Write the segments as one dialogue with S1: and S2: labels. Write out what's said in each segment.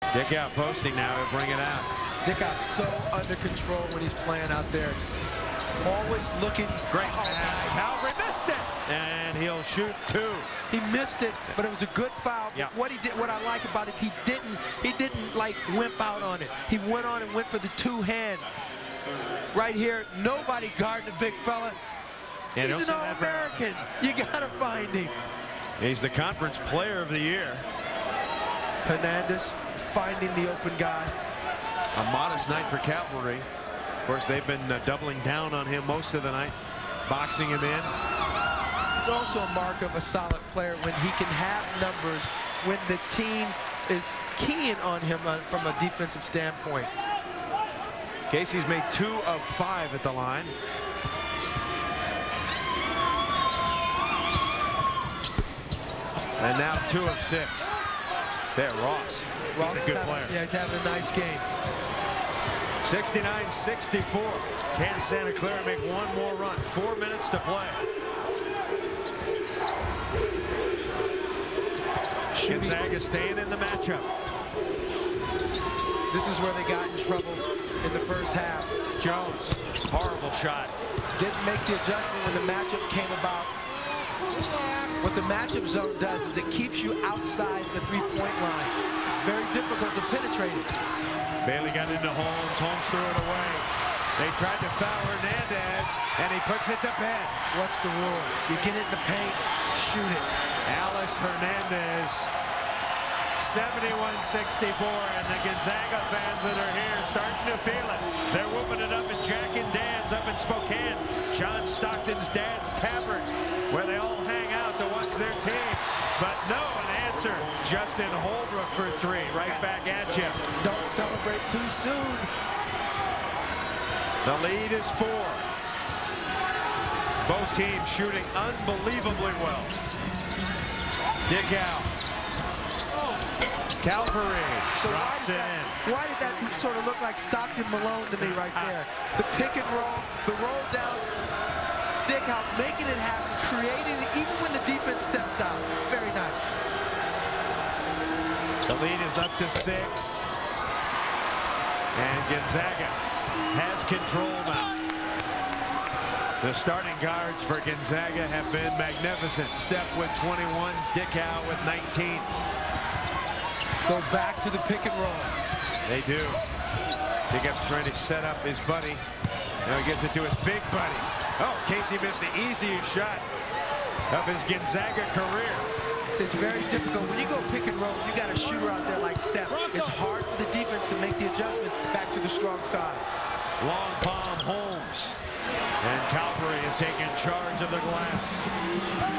S1: Dick out posting now. He'll bring it out.
S2: Dick out so under control when he's playing out there. Always looking.
S1: Great pass. Calvary missed it. And he'll shoot two.
S2: He missed it, but it was a good foul.
S1: Yeah.
S2: What he did, what I like about it, he didn't like wimp out on it. He went on and went for the two-hand. Right here, nobody guarding the big fella.
S1: Yeah,
S2: he's an All-American. You gotta find him.
S1: He's the conference player of the year.
S2: Hernandez finding the open guy.
S1: A modest night for Cavalry. Of course, they've been doubling down on him most of the night, boxing him in.
S2: It's also a mark of a solid player when he can have numbers when the team is keying on him from a defensive standpoint.
S1: Casey's made 2 of 5 at the line. And now 2 of 6. There, Ross. He's a good player.
S2: Yeah, he's having a nice game.
S1: 69-64. Can Santa Clara make one more run? 4 minutes to play. Gonzaga staying in the matchup.
S2: This is where they got in trouble in the first half.
S1: Jones, horrible shot.
S2: Didn't make the adjustment when the matchup came about. What the matchup zone does is it keeps you outside the three-point line. It's very difficult to penetrate it.
S1: Bailey got into Holmes. Holmes threw it away. They tried to foul Hernandez, and he puts it to bed.
S2: What's the rule? You get it in the paint, shoot it.
S1: Alex Hernandez, 71-64, and the Gonzaga fans that are here starting to feel it. They're whooping it up at Jack and Dan's up in Spokane. John Stockton's dad's tavern, where they all hang out to watch their team. But no, an answer. Justin Holbrook for 3, right back at you.
S2: Don't celebrate too soon.
S1: The lead is 4. Both teams shooting unbelievably well. Dick out. Calvary
S2: So
S1: drops it in.
S2: Why did that sort of look like Stockton Malone to me right there? The pick and roll, the roll downs, Dick out, making it happen, creating it, even when the defense steps out. Very nice.
S1: The lead is up to 6. And Gonzaga has control now. The starting guards for Gonzaga have been magnificent. Step with 21, Dick out with 19.
S2: Go back to the pick and roll.
S1: They do. Dick up trying to set up his buddy. Now he gets it to his big buddy. Oh, Casey missed the easiest shot of his Gonzaga career.
S2: So it's very difficult. When you go pick and roll, you got a shooter out there like Steph. It's hard for the defense to make the adjustment back to the strong side.
S1: Long palm Holmes. And Calvary is taking charge of the glass.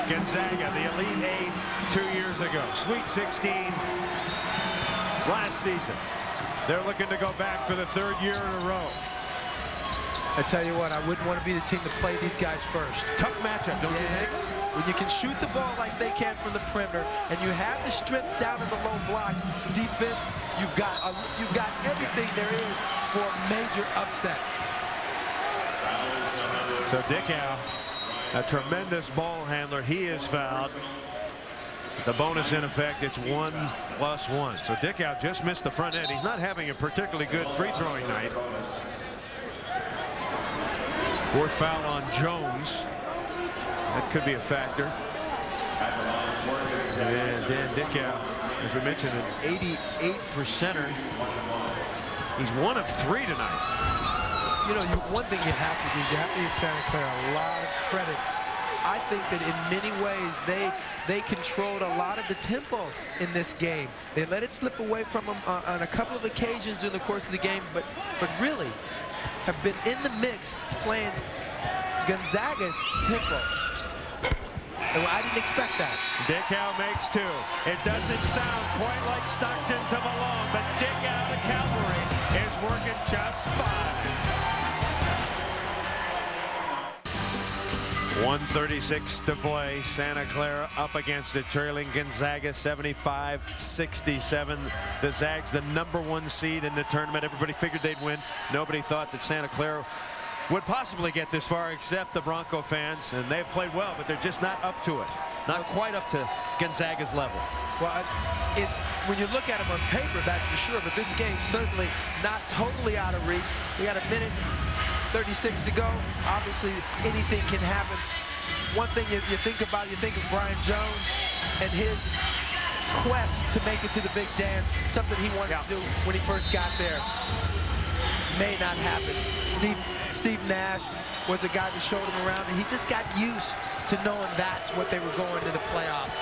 S1: Gonzaga, the Elite 8 2 years ago. Sweet 16 last season. They're looking to go back for the 3rd year in a row.
S2: I tell you what, I wouldn't want to be the team to play these guys first.
S1: Tough matchup, don't you think?
S2: When you can shoot the ball like they can from the perimeter, and you have the strength down in the low blocks, defense, you've got everything there is for major upsets.
S1: So Dickow, a tremendous ball handler. He is fouled. The bonus in effect, it's 1+1. So Dickow just missed the front end. He's not having a particularly good free throwing night. 4th foul on Jones. That could be a factor. And Dan Dickow, as we mentioned, an 88%er. He's 1 of 3 tonight.
S2: You know, one thing you have to do, you have to give Santa Clara a lot of credit. I think that in many ways they controlled a lot of the tempo in this game. They let it slip away from them on a couple of occasions during the course of the game, but really have been in the mix playing Gonzaga's tempo. And I didn't expect that.
S1: Dickow makes 2. It doesn't sound quite like Stockton to Malone, but Dickow to Calvary is working just fine. 1:36 to play. Santa Clara up against it, trailing Gonzaga 75-67. The Zags, the #1 seed in the tournament. Everybody figured they'd win. Nobody thought that Santa Clara would possibly get this far except the Bronco fans, and they've played well, but they're just not up to it. Not quite up to Gonzaga's level.
S2: Well, when you look at them on paper, that's for sure, but this game's certainly not totally out of reach. We got a minute 36 to go. Obviously, anything can happen. One thing you think about, you think of Brian Jones and his quest to make it to the big dance, something he wanted to do when he first got there. May not happen. Steve Nash was a guy that showed him around, and he just got used to knowing that's what they were going to the playoffs.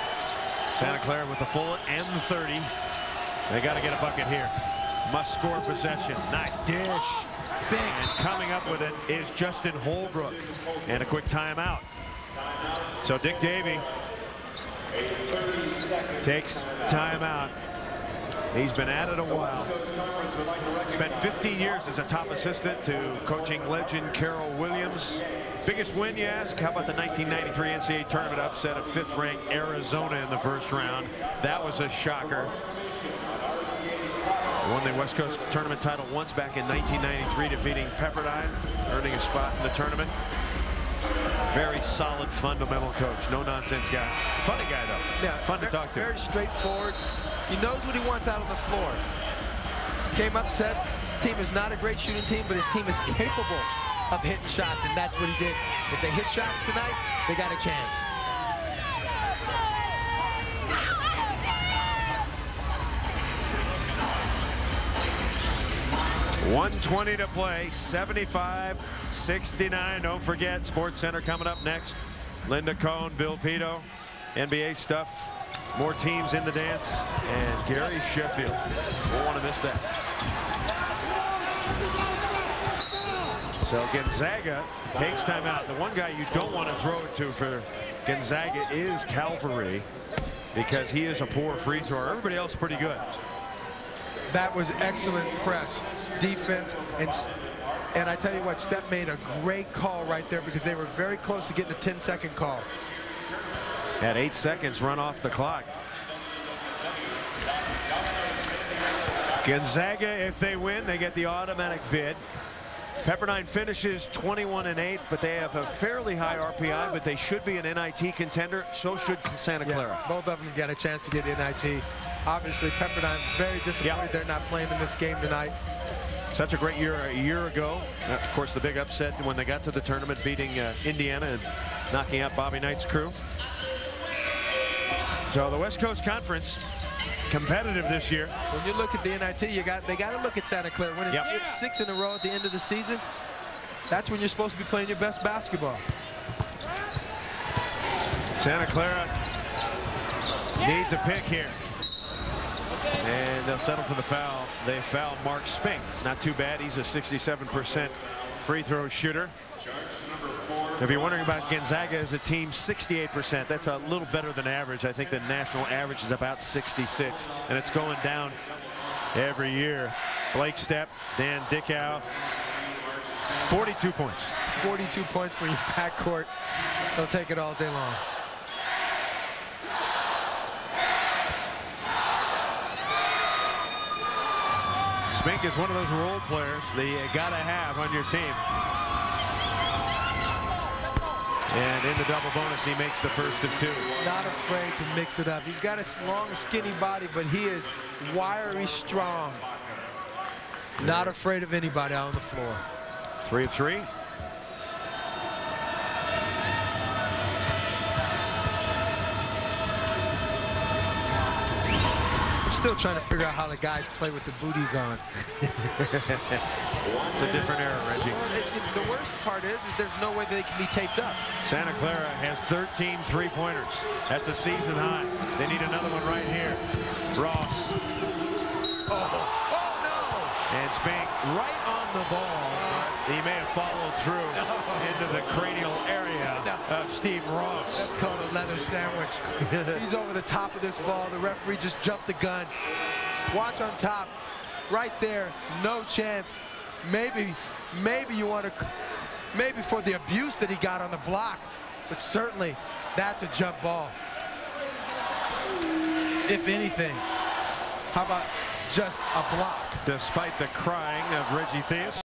S1: Santa Clara with the full and the 30. They got to get a bucket here. Must score possession. Nice dish.
S2: Big.
S1: And coming up with it is Justin Holbrook. And a quick timeout. So Dick Davey takes timeout. He's been at it a while. Spent 15 years as a top assistant to coaching legend Carol Williams. Biggest win, you ask? How about the 1993 NCAA tournament upset of 5th-ranked Arizona in the first round? That was a shocker. Won the West Coast tournament title once back in 1993, defeating Pepperdine, earning a spot in the tournament. Very solid, fundamental coach. No-nonsense guy. Funny guy, though. Yeah, fun to talk to.
S2: Very straightforward. He knows what he wants out on the floor. Came up and said his team is not a great shooting team, but his team is capable of hitting shots, and that's what he did. If they hit shots tonight, they got a chance.
S1: .120 to play, 75-69. Don't forget, Sports Center coming up next. Linda Cohn, Bill Pito, NBA stuff. More teams in the dance, and Gary Sheffield. Won't want to miss that. So Gonzaga takes time out. The one guy you don't want to throw it to for Gonzaga is Calvary, because he is a poor free thrower. Everybody else pretty good.
S2: That was excellent press, defense, and I tell you what, Step made a great call right there, because they were very close to getting a 10-second call.
S1: Had 8 seconds run off the clock. Gonzaga, if they win, they get the automatic bid. Pepperdine finishes 21-8, but they have a fairly high RPI, but they should be an NIT contender. So should Santa Clara.
S2: Yeah, both of them get a chance to get NIT. Obviously, Pepperdine very disappointed they're not playing in this game tonight.
S1: Such a great year a year ago. Of course, the big upset when they got to the tournament, beating Indiana and knocking out Bobby Knight's crew. So the West Coast Conference, competitive this year.
S2: When you look at the NIT, they got to look at Santa Clara. When it's 6 in a row at the end of the season, that's when you're supposed to be playing your best basketball.
S1: Santa Clara needs a pick here. And they'll settle for the foul. They foul Mark Spink. Not too bad. He's a 67% free throw shooter. If you're wondering about Gonzaga as a team, 68%. That's a little better than average. I think the national average is about 66, and it's going down every year. Blake Stepp, Dan Dickow, 42 points.
S2: 42 points for your backcourt. They'll take it all day long.
S1: Spink is one of those role players that you got to have on your team. And in the double bonus, he makes the first of 2.
S2: Not afraid to mix it up. He's got a long, skinny body, but he is wiry strong. Not afraid of anybody out on the floor.
S1: 3 of 3.
S2: I'm still trying to figure out how the guys play with the booties on.
S1: It's a different era, Reggie.
S2: The worst part is there's no way they can be taped up.
S1: Santa Clara has 13 three-pointers. That's a season high. They need another one right here. Ross. Oh no! And Spink right on the ball. He may have followed through into the cranial area of Steve Ross.
S2: That's called a leather sandwich. He's over the top of this ball. The referee just jumped the gun. Watch on top. Right there, no chance. Maybe you want to, maybe for the abuse that he got on the block, but certainly that's a jump ball. If anything, how about just a block?
S1: Despite the crying of Reggie Theus.